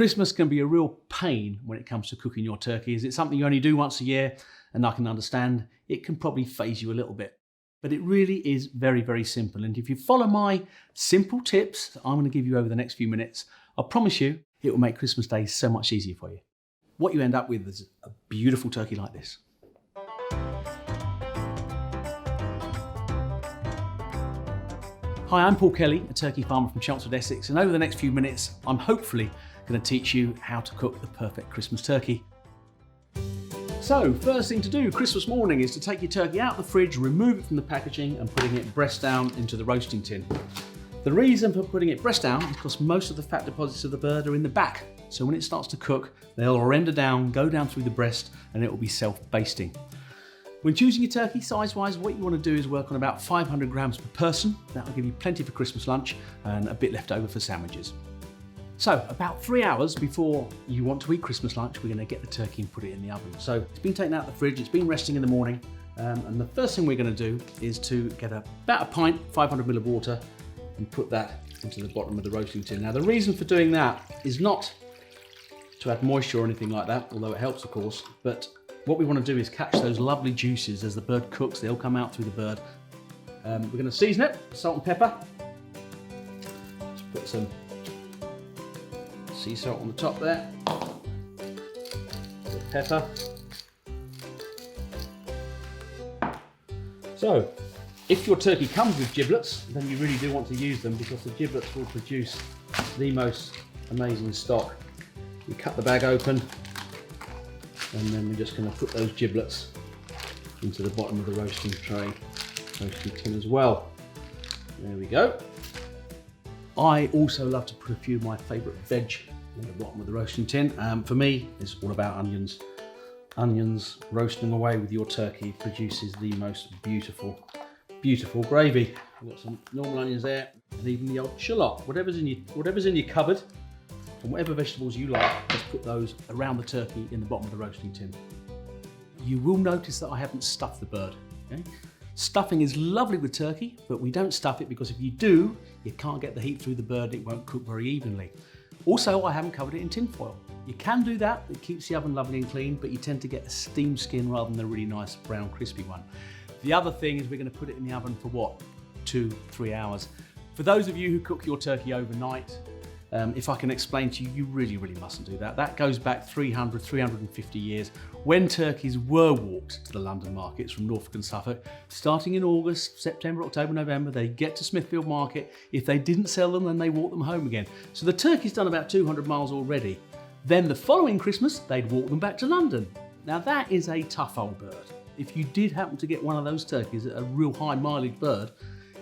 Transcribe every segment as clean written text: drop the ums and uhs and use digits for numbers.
Christmas can be a real pain when it comes to cooking your turkey. Is it something you only do once a year? And I can understand it can probably phase you a little bit. But it really is very, very simple. And if you follow my simple tips that I'm going to give you over the next few minutes, I promise you it will make Christmas Day so much easier for you. What you end up with is a beautiful turkey like this. Hi, I'm Paul Kelly, a turkey farmer from Chelmsford, Essex, and over the next few minutes, I'm hopefully going to teach you how to cook the perfect Christmas turkey. So, first thing to do Christmas morning is to take your turkey out of the fridge, remove it from the packaging and putting it breast down into the roasting tin. The reason for putting it breast down is because most of the fat deposits of the bird are in the back. So when it starts to cook, they'll render down, go down through the breast, and it will be self-basting. When choosing your turkey size-wise, what you want to do is work on about 500 grams per person. That'll give you plenty for Christmas lunch and a bit left over for sandwiches. So about 3 hours before you want to eat Christmas lunch, we're going to get the turkey and put it in the oven. So it's been taken out of the fridge, it's been resting in the morning, and the first thing we're going to do is to get about a pint, 500 ml of water, and put that into the bottom of the roasting tin. Now the reason for doing that is not to add moisture or anything like that, although it helps of course, but what we want to do is catch those lovely juices as the bird cooks. They'll come out through the bird. We're going to season it, salt and pepper. Just put some sea salt on the top there. Bit of pepper. So, if your turkey comes with giblets, then you really do want to use them because the giblets will produce the most amazing stock. You cut the bag open, and then we're just going to put those giblets into the bottom of the roasting tin as well. There we go. I also love to put a few of my favourite veg in the bottom of the roasting tin. For me, it's all about onions. Onions roasting away with your turkey produces the most beautiful, beautiful gravy. We've got some normal onions there, and even the old shallot. Whatever's in your cupboard, and whatever vegetables you like, just put those around the turkey in the bottom of the roasting tin. You will notice that I haven't stuffed the bird. Okay? Stuffing is lovely with turkey, but we don't stuff it because if you do, you can't get the heat through the bird, it won't cook very evenly. Also, I haven't covered it in tin foil. You can do that, it keeps the oven lovely and clean, but you tend to get a steamed skin rather than a really nice brown crispy one. The other thing is we're going to put it in the oven for what? 2-3 hours. For those of you who cook your turkey overnight, if I can explain to you, you really, really mustn't do that. That goes back 300, 350 years when turkeys were walked to the London markets from Norfolk and Suffolk. Starting in August, September, October, November, they get to Smithfield Market. If they didn't sell them, then they walk them home again. So the turkey's done about 200 miles already. Then the following Christmas, they'd walk them back to London. Now that is a tough old bird. If you did happen to get one of those turkeys, a real high mileage bird,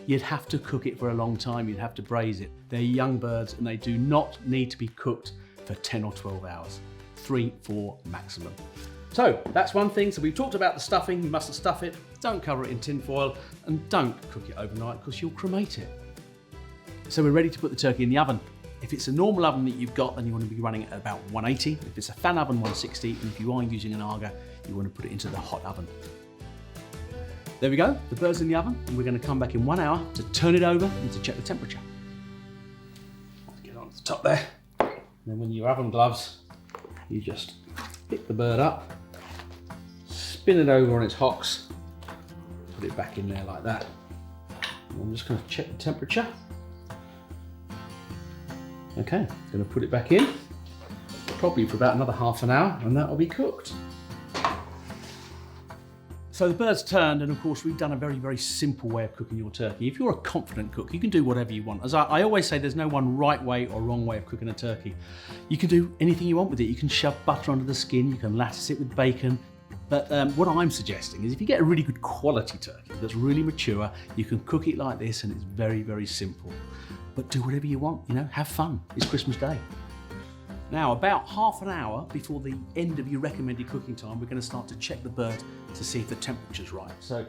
you'd have to cook it for a long time, you'd have to braise it. They're young birds and they do not need to be cooked for 10 or 12 hours, 3-4 maximum. So that's one thing. So we've talked about the stuffing, you mustn't stuff it, don't cover it in tin foil, and don't cook it overnight because you'll cremate it. So we're ready to put the turkey in the oven. If it's a normal oven that you've got, then you want to be running it at about 180. If it's a fan oven, 160, and if you are using an Aga, you want to put it into the hot oven. There we go, the bird's in the oven, and we're going to come back in 1 hour to turn it over and to check the temperature. Let's get on to the top there. And then when your oven gloves, you just pick the bird up, spin it over on its hocks, put it back in there like that. And I'm just going to check the temperature. Okay, going to put it back in, probably for about another half an hour, and that'll be cooked. So the bird's turned, and of course we've done a very, very simple way of cooking your turkey. If you're a confident cook, you can do whatever you want. As I always say, there's no one right way or wrong way of cooking a turkey. You can do anything you want with it. You can shove butter under the skin, you can lattice it with bacon. But what I'm suggesting is if you get a really good quality turkey that's really mature, you can cook it like this and it's very, very simple. But do whatever you want, have fun. It's Christmas Day. Now, about half an hour before the end of your recommended cooking time, we're going to start to check the bird to see if the temperature's right. So,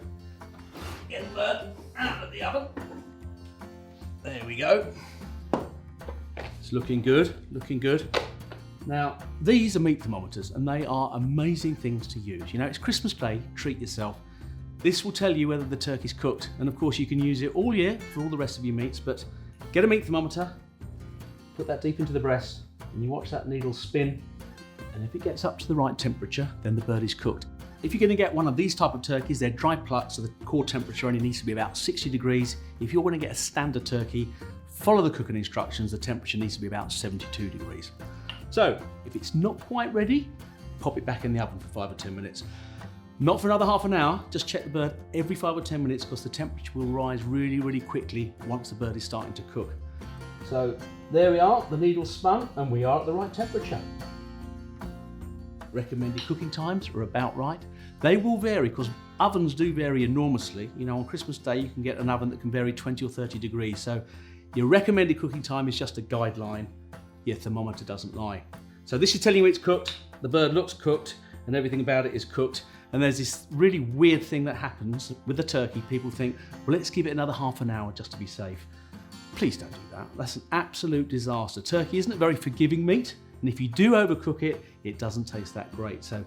get the bird out of the oven. There we go. It's looking good, looking good. Now, these are meat thermometers, and they are amazing things to use. It's Christmas Day, treat yourself. This will tell you whether the turkey's cooked, and of course you can use it all year for all the rest of your meats, but get a meat thermometer, put that deep into the breast, and you watch that needle spin, and if it gets up to the right temperature, then the bird is cooked. If you're going to get one of these type of turkeys, they're dry plucked, so the core temperature only needs to be about 60 degrees. If you're going to get a standard turkey, follow the cooking instructions, the temperature needs to be about 72 degrees. So if it's not quite ready, pop it back in the oven for 5 or 10 minutes. Not for another half an hour, just check the bird every 5 or 10 minutes because the temperature will rise really, really quickly once the bird is starting to cook. So there we are, the needle's spun and we are at the right temperature. Recommended cooking times are about right. They will vary because ovens do vary enormously. You know, on Christmas Day you can get an oven that can vary 20 or 30 degrees. So your recommended cooking time is just a guideline. Your thermometer doesn't lie. So this is telling you it's cooked, the bird looks cooked and everything about it is cooked. And there's this really weird thing that happens with the turkey. People think, well, let's give it another half an hour just to be safe. Please don't do that. That's an absolute disaster. Turkey isn't a very forgiving meat. And if you do overcook it, it doesn't taste that great. So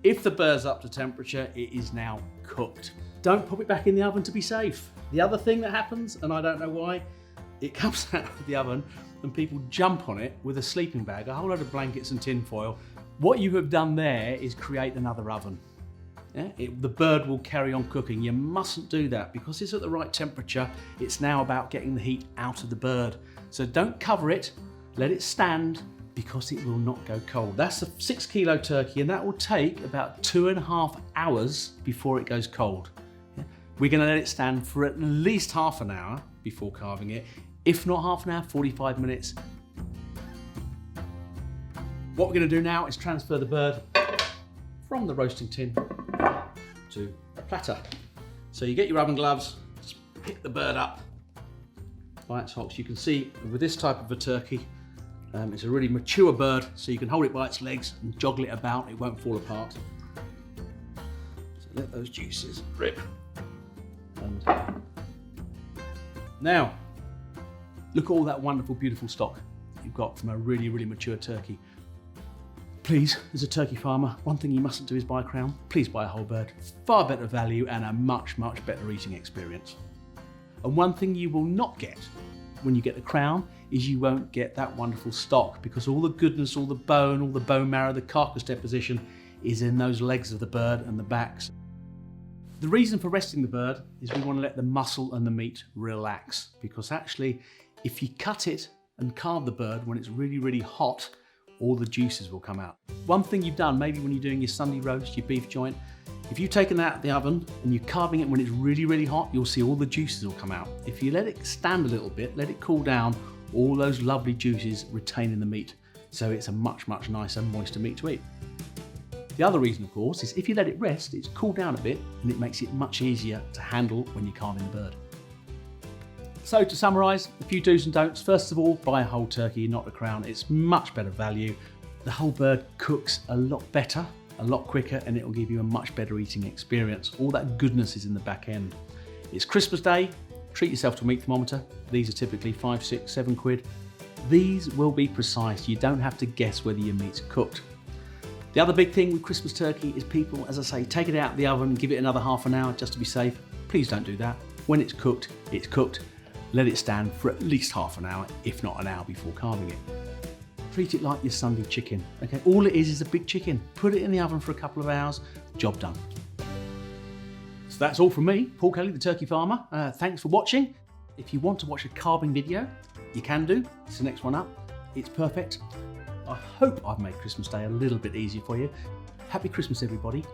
if the bird's up to temperature, it is now cooked. Don't pop it back in the oven to be safe. The other thing that happens, and I don't know why, it comes out of the oven and people jump on it with a sleeping bag, a whole load of blankets and tin foil. What you have done there is create another oven. Yeah? The bird will carry on cooking. You mustn't do that because it's at the right temperature. It's now about getting the heat out of the bird. So don't cover it, let it stand, because it will not go cold. That's a 6 kilo turkey and that will take about 2.5 hours before it goes cold. Yeah? We're gonna let it stand for at least half an hour before carving it. If not half an hour, 45 minutes. What we're gonna do now is transfer the bird from the roasting tin to a platter. So you get your oven gloves, just pick the bird up by its hocks. You can see with this type of a turkey, it's a really mature bird, so you can hold it by its legs and joggle it about, it won't fall apart. So let those juices drip. And now, look at all that wonderful, beautiful stock you've got from a really, really mature turkey. Please, as a turkey farmer, one thing you mustn't do is buy a crown. Please buy a whole bird. Far better value and a much, much better eating experience. And one thing you will not get when you get the crown is you won't get that wonderful stock because all the goodness, all the bone marrow, the carcass deposition is in those legs of the bird and the backs. The reason for resting the bird is we want to let the muscle and the meat relax because actually if you cut it and carve the bird when it's really, really hot, all the juices will come out. One thing you've done, maybe when you're doing your Sunday roast, your beef joint, if you've taken that out of the oven and you're carving it when it's really, really hot, you'll see all the juices will come out. If you let it stand a little bit, let it cool down, all those lovely juices retain in the meat. So it's a much, much nicer, moister meat to eat. The other reason, of course, is if you let it rest, it's cooled down a bit and it makes it much easier to handle when you're carving the bird. So to summarise, a few do's and don'ts. First of all, buy a whole turkey, not the crown. It's much better value. The whole bird cooks a lot better, a lot quicker, and it will give you a much better eating experience. All that goodness is in the back end. It's Christmas Day. Treat yourself to a meat thermometer. These are typically 5, 6, 7 quid. These will be precise. You don't have to guess whether your meat's cooked. The other big thing with Christmas turkey is people, as I say, take it out of the oven and give it another half an hour just to be safe. Please don't do that. When it's cooked, it's cooked. Let it stand for at least half an hour, if not an hour before carving it. Treat it like your Sunday chicken. Okay, all it is a big chicken. Put it in the oven for a couple of hours, job done. So that's all from me, Paul Kelly, the turkey farmer. Thanks for watching. If you want to watch a carving video, you can do. It's the next one up. It's perfect. I hope I've made Christmas Day a little bit easier for you. Happy Christmas, everybody.